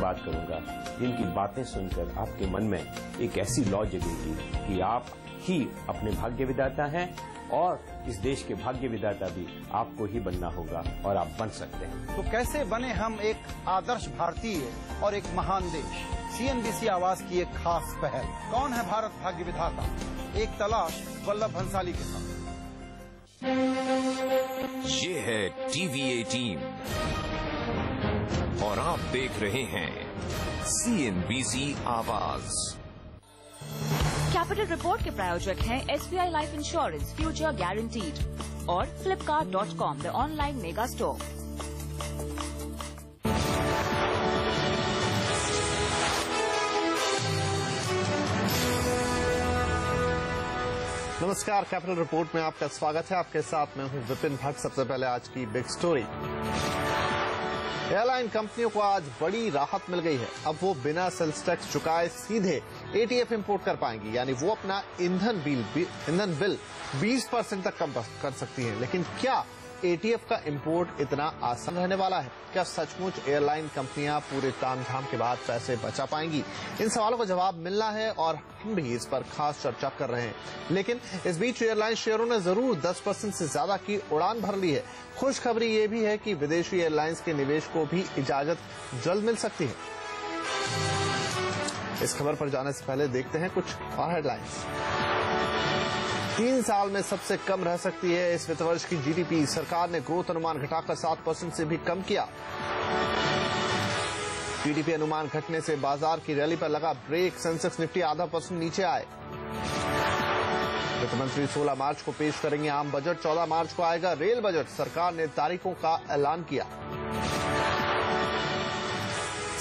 बात करूंगा जिनकी बातें सुनकर आपके मन में एक ऐसी लौ जगेगी कि आप ही अपने भाग्य विधाता हैं और इस देश के भाग्य विधाता भी आपको ही बनना होगा और आप बन सकते हैं। तो कैसे बने हम एक आदर्श भारतीय और एक महान देश? CNBC आवाज की एक खास पहल। कौन है भारत भाग्य विधाता? एक तलाश वल्लभ भंसाली के साथ। ये है TVA टीम और आप देख रहे हैं CNBC आवाज। कैपिटल रिपोर्ट के प्रायोजक हैं SBI life insurance future guaranteed और Flipkart.com, the online mega store. नमस्कार, कैपिटल रिपोर्ट में आपका स्वागत है। आपके साथ मैं हूं विपिन भट्ट। सबसे पहले आज की बिग स्टोरी। एयरलाइन कंपनियों को आज बड़ी राहत मिल गई है। अब वो बिना सेल्स टैक्स चुकाए सीधे ATF इंपोर्ट कर पाएंगी, यानी वो अपना ईंधन बिल 20% तक कम कर सकती हैं। लेकिन क्या ATF का इंपोर्ट इतना आसान रहने वाला है? क्या सचमुच एयरलाइन कंपनियां पूरे तामझाम के बाद पैसे बचा पाएंगी? इन सवालों का जवाब मिलना है और हम भी इस पर खास चर्चा कर रहे हैं। लेकिन इस बीच एयरलाइन शेयरों ने जरूर 10% से ज्यादा की उड़ान भर ली है। खुशखबरी ये भी है कि विदेशी एयरलाइंस के निवेश को भी इजाजत जल्द मिल सकती है। इस खबर पर जाने से पहले देखते हैं कुछ और हेडलाइंस। 3 साल में सबसे कम रह सकती है इस वित्त वर्ष की GDP। सरकार ने ग्रोथ अनुमान घटाकर 7% से भी कम किया। GDP अनुमान घटने से बाजार की रैली पर लगा ब्रेक। सेंसेक्स निफ्टी ½ % नीचे आए। वित्त मंत्री 16 मार्च को पेश करेंगे आम बजट। 14 मार्च को आएगा रेल बजट। सरकार ने तारीखों का ऐलान किया।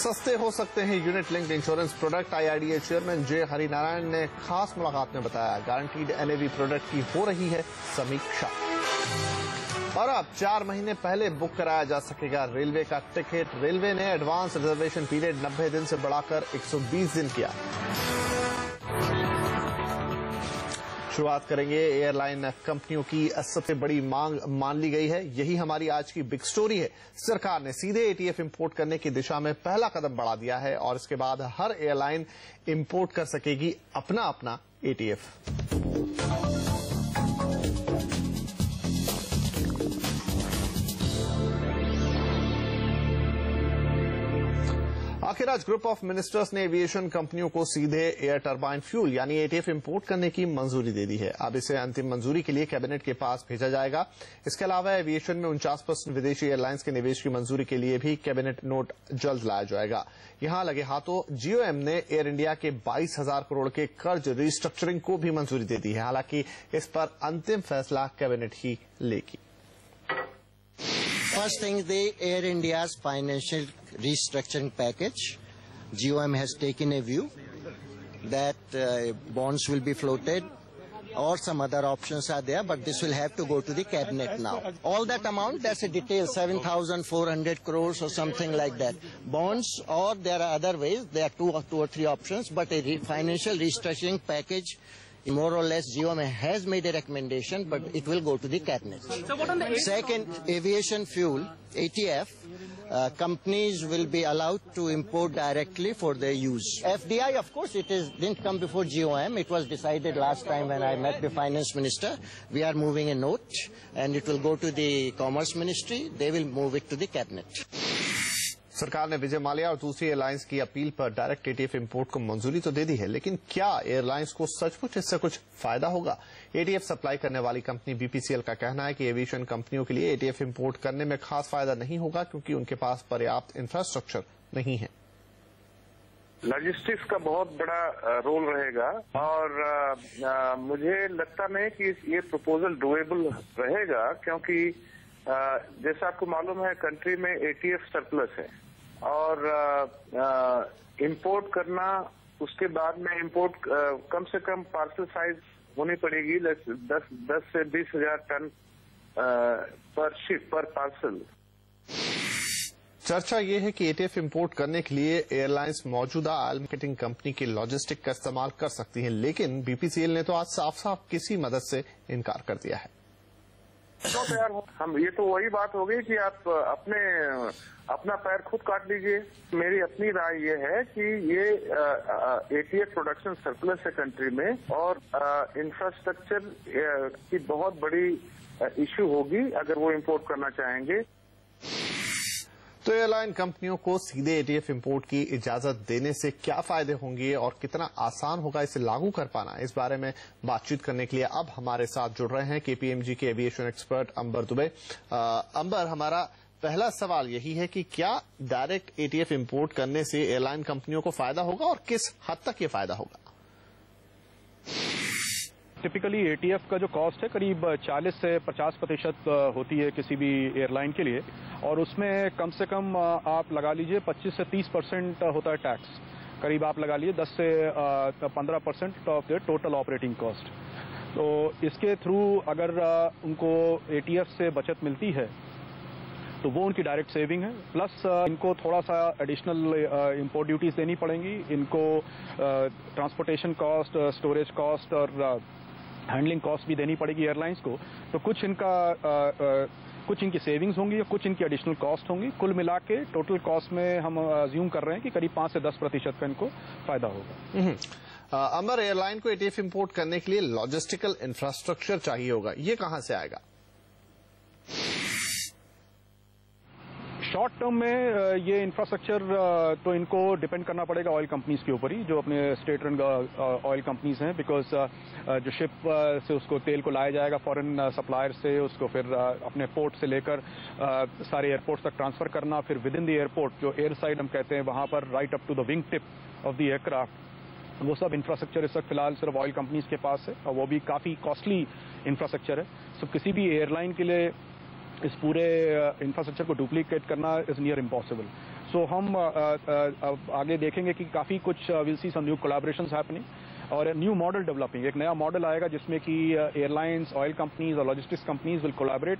सस्ते हो सकते हैं unit linked insurance product. IRDA chairman J. Harinarayan ने खास मुलाकात में बताया। गारंटीड NAV प्रोडक्ट की हो रही है समीक्षा। और अब 4 महीने पहले बुक कराया जा सकेगा रेलवे का टिकट। रेलवे ने एडवांस रिजर्वेशन पीरियड 90 दिन से बढ़ाकर 120 दिन किया। शुरुआत करेंगे एयरलाइन कंपनियों की सबसे बड़ी मांग मान ली गई है। यही हमारी आज की बिग स्टोरी है। सरकार ने सीधे ATF इंपोर्ट करने की दिशा में पहला कदम बढ़ा दिया है और इसके बाद हर एयरलाइन इंपोर्ट कर सकेगी अपना ATF। आखिर आज ग्रुप ऑफ मिनिस्टर्स ने एविएशन कंपनियों को सीधे एयर टरबाइन फ्यूल यानी ATF इंपोर्ट करने की मंजूरी दे दी है। अब इसे अंतिम मंजूरी के लिए कैबिनेट के पास भेजा जाएगा। इसके अलावा एविएशन में 49% विदेशी एयरलाइंस के निवेश की मंजूरी के लिए भी कैबिनेट नोट जल्द लाया जाएगा। यहां लगे हाथों GOM ने एयर इंडिया के 22,000 करोड़ के कर्ज रिस्ट्रक्चरिंग को भी मंजूरी दे दी है। हालांकि इस पर अंतिम फैसला कैबिनेट ही लेगी। First thing, the Air India's financial restructuring package. GOM has taken a view that bonds will be floated or some other options are there, but this will have to go to the cabinet now. All that amount, that's a detail, 7,400 crores or something like that. Bonds, or there are other ways, there are two or three options, but a financial restructuring package, more or less, GOM has made a recommendation, but it will go to the cabinet. So what on the second, aviation fuel, ATF, companies will be allowed to import directly for their use. FDI, of course, didn't come before GOM. It was decided last time when I met the finance minister. We are moving a note, and it will go to the commerce ministry. They will move it to the cabinet. सरकार ने विजय माल्या और दूसरी airlines की appeal पर direct ATF import को मंजूरी तो दे दी है, लेकिन क्या एयरलाइंस को सचमुच इससे कुछ फायदा होगा? ATF सप्लाई करने वाली कंपनी BPCL का कहना है कि एविएशन कंपनियों के लिए ATF इंपोर्ट करने में खास फायदा नहीं होगा क्योंकि उनके पास पर्याप्त इंफ्रास्ट्रक्चर नहीं है। लॉजिस्टिक्स का बहुत बड़ा रोल रहेगा और मुझे लगता नहीं कि ये प्रपोजल डुएबल रहेगा क्योंकि जैसा आपको मालूम है कंट्री में ATF सरप्लस है और इंपोर्ट करना उसके बाद में इंपोर्ट कम से कम पार्सल साइज होनी पड़ेगी 10 से 20,000 टन पर शिप पर पार्सल। चर्चा ये है कि ATF इंपोर्ट करने के लिए एयरलाइंस मौजूदा ऑयल मार्केटिंग कंपनी की लॉजिस्टिक का इस्तेमाल कर सकती हैं, लेकिन BPCL ने तो आज साफ साफ किसी मदद से इनकार कर दिया है। क्यों तैयार हो? हम ये तो वही बात हो गई कि आप अपना पैर खुद काट लीजिए। मेरी अपनी राय ये है कि ये एटीएफ प्रोडक्शन सरप्लस है कंट्री में, और इंफ्रास्ट्रक्चर की बहुत बड़ी इश्यू होगी अगर वो इंपोर्ट करना चाहेंगे। तो एयरलाइन कंपनियों को सीधे एटीएफ इंपोर्ट की इजाजत देने से क्या फायदे होंगे और कितना आसान होगा इसे लागू कर पाना, इस बारे में बातचीत करने के लिए अब हमारे साथ जुड़ रहे हैं केपीएमजी के एविएशन एक्सपर्ट अंबर दुबे। अंबर, हमारा पहला सवाल यही है कि क्या डायरेक्ट एटीएफ इंपोर्ट करने से एयरलाइन कंपनियों को फायदा होगा और किस हद तक ये फायदा होगा? टिपिकली एटीएफ का जो कॉस्ट है करीब 40 से 50% होती है किसी भी एयरलाइन के लिए, और उसमें कम से कम आप लगा लीजिए 25 से 30% होता है टैक्स। करीब आप लगा लीजिए 10 से 15% of the total operating cost. तो इसके थ्रू अगर उनको एटीएफ से बचत मिलती है तो वो उनकी डायरेक्ट सेविंग है, प्लस इनको थोड़ा सा एडिशनल इंपोर्ट ड्यूटीज देनी पड़ेंगी, इनको ट्रांसपोर्टेशन कॉस्ट, स्टोरेज कॉस्ट और हैंडलिंग कॉस्ट भी देनी पड़ेगी एयरलाइंस को। तो कुछ इनकी सेविंग्स होंगी और कुछ इनकी एडिशनल कॉस्ट होंगी। कुल मिला के टोटल कॉस्ट में हम अज्यूम कर रहे हैं कि करीब 5 से 10% का इनको फायदा होगा। अंबर, एयरलाइन को एटीएफ इंपोर्ट करने के लिए लॉजिस्टिकल इंफ्रास्ट्रक्चर चाहिए होगा, ये कहां से आएगा? शॉर्ट टर्म में ये इंफ्रास्ट्रक्चर तो इनको डिपेंड करना पड़ेगा ऑयल कंपनीज के ऊपर ही, जो अपने स्टेट रन ऑयल कंपनीज हैं, बिकॉज जो शिप से उसको तेल को लाया जाएगा फॉरेन सप्लायर से, उसको फिर अपने पोर्ट से लेकर सारे एयरपोर्ट्स तक ट्रांसफर करना, फिर विद इन द एयरपोर्ट जो एयर साइड हम कहते हैं वहां पर right up to the wing tip of the aircraft, वो सब इंफ्रास्ट्रक्चर इस वक्त फिलहाल सिर्फ ऑयल कंपनीज के पास है, और वो भी काफी कॉस्टली इंफ्रास्ट्रक्चर है। सो किसी भी एयरलाइन के लिए इस पूरे इंफ्रास्ट्रक्चर को डुप्लीकेट करना इज नियर इम्पॉसिबल। सो हम आगे देखेंगे कि काफी कुछ will see some new collaborations happening और न्यू मॉडल डेवलपिंग। एक नया मॉडल आएगा जिसमें कि एयरलाइंस, ऑयल कंपनीज और logistics companies will collaborate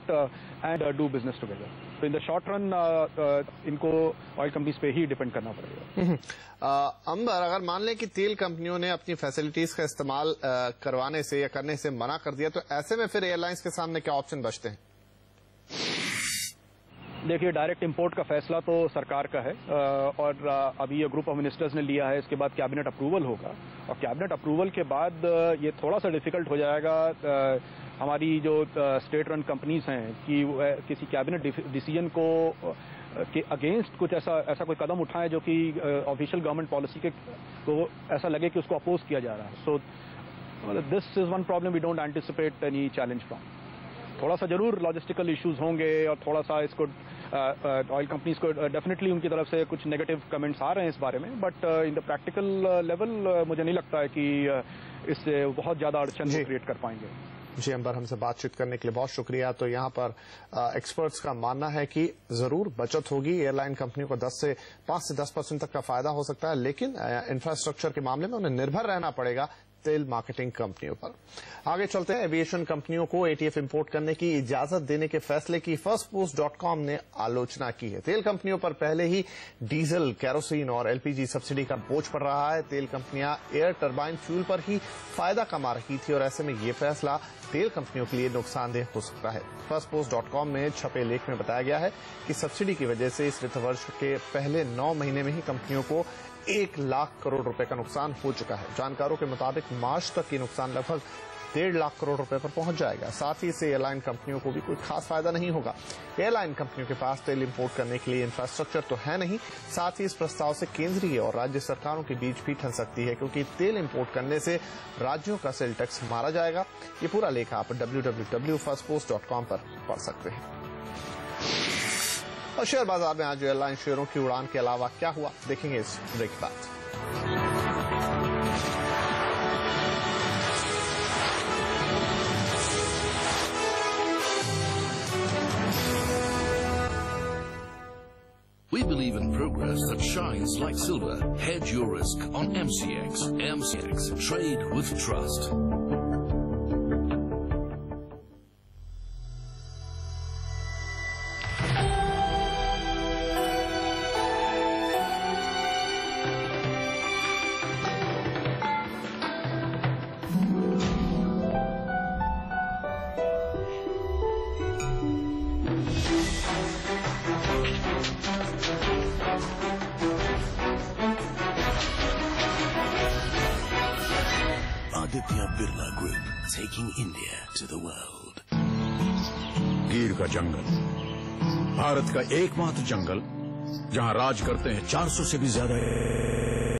and do business together. तो इन द शॉर्ट रन इनको ऑयल कंपनीज पे ही डिपेंड करना पड़ेगा। अंबर, अगर मान लें कि तेल कंपनियों ने अपनी फैसिलिटीज का इस्तेमाल करवाने से या करने से मना कर दिया, तो ऐसे में फिर एयरलाइंस के सामने क्या ऑप्शन बचते हैं? देखिए, डायरेक्ट इंपोर्ट का फैसला तो सरकार का है, और अभी ये ग्रुप ऑफ मिनिस्टर्स ने लिया है, इसके बाद कैबिनेट अप्रूवल होगा, और कैबिनेट अप्रूवल के बाद ये थोड़ा सा डिफिकल्ट हो जाएगा हमारी जो स्टेट रन कंपनीज हैं कि किसी कैबिनेट डिसीजन को के अगेंस्ट कुछ ऐसा कोई कदम उठाएं जो कि ऑफिशियल गवर्नमेंट पॉलिसी के को ऐसा लगे कि उसको अपोज किया जा रहा है। So this is one problem we don't anticipate any challenge from. थोड़ा सा जरूर लॉजिस्टिकल इश्यूज होंगे और थोड़ा सा इसको ऑयल कंपनीज को डेफिनेटली उनकी तरफ से कुछ नेगेटिव कमेंट्स आ रहे हैं इस बारे में, but in the practical level मुझे नहीं लगता है कि इससे बहुत ज्यादा अड़चन क्रिएट कर पाएंगे। जी अंबर, हमसे बातचीत करने के लिए बहुत शुक्रिया। तो यहाँ पर एक्सपर्ट्स का मानना है कि जरूर बचत होगी, एयरलाइन कंपनियों को 5 से 10% तक का फायदा हो सकता है, लेकिन इंफ्रास्ट्रक्चर के मामले में उन्हें निर्भर रहना पड़ेगा तेल मार्केटिंग कंपनियों पर। आगे चलते हैं। एविएशन कंपनियों को एटीएफ इंपोर्ट करने की इजाजत देने के फैसले की फर्स्टपोस्ट.com ने आलोचना की है। तेल कंपनियों पर पहले ही डीजल, केरोसिन और एलपीजी सब्सिडी का बोझ पड़ रहा है। तेल कंपनियां एयर टरबाइन फ्यूल पर ही फायदा कमा रही थी और ऐसे में ये फैसला तेल कंपनियों के लिए नुकसानदेह हो सकता है। फर्स्टपोस्ट.com में छपे लेख में बताया गया है कि सब्सिडी की वजह से इस वित्त वर्ष के पहले 9 महीने में ही कंपनियों को 1 लाख करोड़ रुपए का नुकसान हो चुका है। जानकारों के मुताबिक मार्च तक ये नुकसान लगभग 1.5 लाख करोड़ रुपए पर पहुंच जाएगा। साथ ही इससे एयरलाइन कंपनियों को भी कोई खास फायदा नहीं होगा। एयरलाइन कंपनियों के पास तेल इंपोर्ट करने के लिए इंफ्रास्ट्रक्चर तो है नहीं, साथ ही इस प्रस्ताव से केंद्रीय और राज्य सरकारों के बीच भी ठन सकती है, क्योंकि तेल इंपोर्ट करने से राज्यों का सेल टैक्स मारा जाएगा। ये पूरा लेख आप www.firstpost.com पर पढ़ सकते हैं। और शेयर बाजार में आज एयरलाइन शेयरों की उड़ान के अलावा क्या हुआ, देखेंगे इस ब्रेक के बाद। We believe in progress that shines like silver. Hedge your risk on MCX. MCX. Trade with trust. Aditya Birla Group, taking India to the world. गिर का जंगल, भारत का एकमात्र जंगल जहां राज करते हैं 400 से भी ज्यादा